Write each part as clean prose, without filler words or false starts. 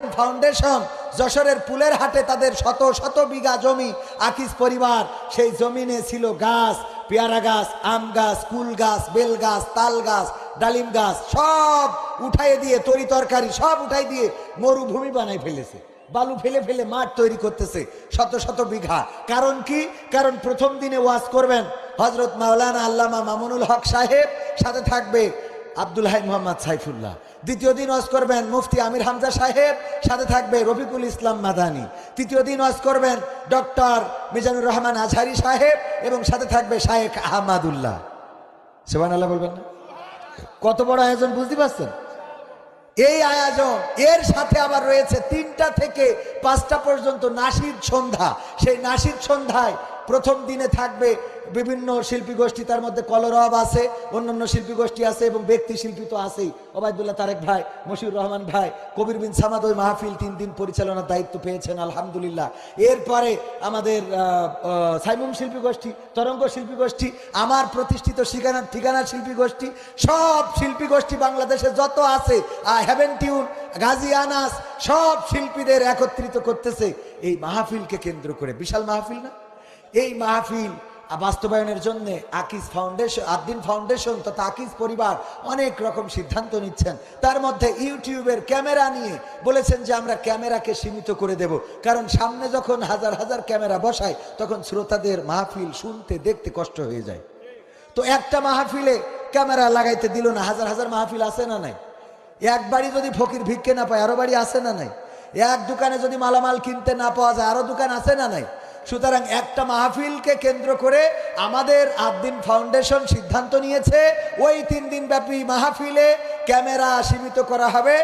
Foundation যশোরের পুলের হাটে তাদের শত শত বিঘা জমি আকিজ পরিবার সেই জমিনে ছিল গাছ, পেয়ারা গাছ, আম গাছ, কুল গাছ, বেল গাছ, তাল গাছ, ডালিম গাছ সব উঠাই দিয়ে তরি তরকারি সব উঠাই দিয়ে মরুভূমি বানাই ফেলেছে। বালু ফেলে ফেলে মাঠ তৈরি করতেছে শত শত বিঘা। কারণ কি? কারণ প্রথম দিনে ওয়াজ করবেন হযরত মাওলানা আল্লামা মামুনুল হক সাহেব, সাথে থাকবে আব্দুল হাই মোহাম্মদ সাইফুল্লাহ। দ্বিতীয় দিন ওয়াজ করবেন মুফতি আমির হামজা সাহেব, সাথে থাকবে রফিকুল ইসলাম মাদানী। তৃতীয় দিন ওয়াজ করবেন ডক্টর মিজানুর রহমান আজহারি সাহেব এবং সাথে থাকবে শায়েখ আহমদুল্লাহ। সুবহানাল্লাহ বলবেন না? কত বড় আয়োজন বুঝতে পারছেন? এই আয়োজন এর সাথে আবার রয়েছে 3টা থেকে 5টা পর্যন্ত নাশিদ সন্ধ্যা। সেই নাশিদ সন্ধ্যায় প্রথম দিনে থাকবে বিভিন্ন শিল্পী গোষ্ঠী, তার মধ্যে কলরব আছে, অন্যান্য শিল্পী গোষ্ঠী আছে এবং ব্যক্তি শিল্পী তো আছেই। ওবায়দুল্লাহ তারেক ভাই, মশিউর রহমান ভাই, কবির বিন সামাদ ওই মাহফিল 3 দিন পরিচালনার দায়িত্ব পেয়েছেন আলহামদুলিল্লাহ। এরপরে আমাদের সাইমুম শিল্পী গোষ্ঠী, তরঙ্গ শিল্পী গোষ্ঠী, আমার প্রতিষ্ঠিত ঠিকানা শিল্পী গোষ্ঠী, সব শিল্পী গোষ্ঠী বাংলাদেশে যত আছে, হেভেন টিউন, গাজী আনাস, সব শিল্পীদের একত্রিত করতেছে এই মাহফিলকে কেন্দ্র করে। বিশাল মাহফিল না? এই মাহফিল বাস্তবায়নের জন্য আকিজ ফাউন্ডেশন, আদ্দিন ফাউন্ডেশন তথা আকিজ পরিবার অনেক রকম সিদ্ধান্ত নিচ্ছেন। তার মধ্যে ইউটিউবের ক্যামেরা নিয়ে বলেছেন যে আমরা ক্যামেরাকে সীমিত করে দেব, কারণ সামনে যখন হাজার হাজার ক্যামেরা বসায় তখন শ্রোতাদের মাহফিল শুনতে দেখতে কষ্ট হয়ে যায়। তো একটা মাহফিলে ক্যামেরা লাগাইতে দিল না। হাজার হাজার মাহফিল আছে না নাই? এক বাড়ি যদি ফকির ভিক্ষে না পায় আরো বাড়ি আছে না নাই? এক দোকানে যদি মালামাল কিনতে না পাওয়া যায় আরো দোকান আছে না নাই? সুতরাং একটা মাহফিলকে কেন্দ্র করে আমাদের আদ্দিন ফাউন্ডেশন সিদ্ধান্ত নিয়েছে ওই 3 দিন ব্যাপী মাহফিলে ক্যামেরা সীমিত করা হবে।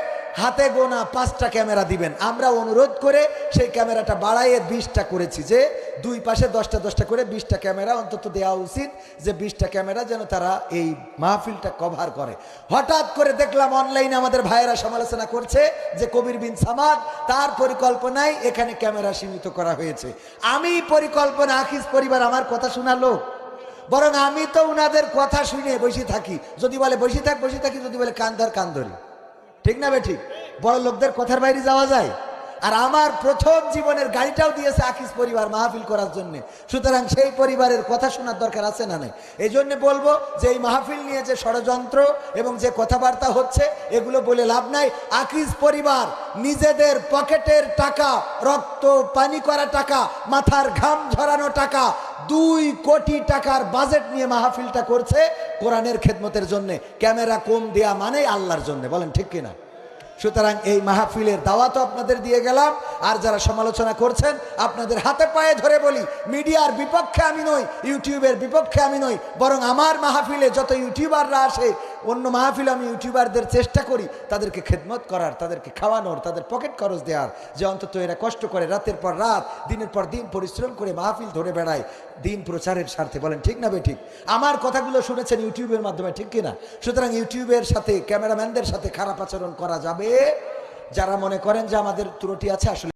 হাতে গোনা 5টা ক্যামেরা দিবেন। আমরা অনুরোধ করে সেই ক্যামেরাটা বাড়াইয়ে 20টা করেছি, যে দুই পাশে 10টা 10টা করে 20টা ক্যামেরা অন্তত দেওয়া উচিত, যে 20টা ক্যামেরা যেন তারা এই মাহফিলটা কভার করে। হঠাৎ করে দেখলাম অনলাইনে আমাদের ভাইয়েরা সমালোচনা করছে যে কবির বিন সামাদ তার পরিকল্পনায় এখানে ক্যামেরা সীমিত করা হয়েছে। আমি পরিকল্পনা আকিজ পরিবার আমার কথা শোনালো, বরং আমি তো উনাদের কথা শুনে বসে থাকি। যদি বলে বসে থাকি, যদি বলে কান ধরি। ঠিক না বেঠিক? বড় লোকদের কথার বাইরে যাওয়া যায়? আর আমার প্রথম জীবনের গাড়িটাও দিয়েছে আকিজ পরিবার মাহফিল করার জন্য। সুতরাং সেই পরিবারের কথা শোনার দরকার আছে না নাই? এই জন্য বলবো যে এই মাহফিল নিয়ে যে ষড়যন্ত্র এবং যে কথাবার্তা হচ্ছে এগুলো বলে লাভ নাই। আকিজ পরিবার নিজেদের পকেটের টাকা, রক্ত পানি করা টাকা, মাথার ঘাম ঝরানো টাকা, 2 কোটি টাকার বাজেট নিয়ে মাহফিলটা করছে কোরআনের খেদমতের জন্য। ক্যামেরা কম দেয়া মানে আল্লাহর জন্য, বলেন ঠিক কিনা? সুতরাং এই মাহফিলের দাওয়াতও আপনাদের দিয়ে গেলাম। আর যারা সমালোচনা করছেন আপনাদের হাতে পায়ে ধরে বলি, মিডিয়ার বিপক্ষে আমি নই, ইউটিউবের বিপক্ষে আমি নই, বরং আমার মাহফিলে যত ইউটিউবাররা আসে, অন্য মাহফিলে আমি ইউটিউবারদের চেষ্টা করি তাদেরকে খেদমত করার, তাদেরকে খাওয়ানোর, তাদের পকেট খরচ দেওয়ার, যে অন্তত এরা কষ্ট করে রাতের পর রাত দিনের পর দিন পরিশ্রম করে মাহফিল ধরে বেড়ায় দিন প্রচারের স্বার্থে। বলেন ঠিক না বেঠিক? আমার কথাগুলো শুনেছেন ইউটিউবের মাধ্যমে, ঠিক কিনা? সুতরাং ইউটিউবের সাথে, ক্যামেরাম্যানদের সাথে খারাপ আচরণ করা যাবে? যারা মনে করেন যে আমাদের ত্রুটি আছে, আসলে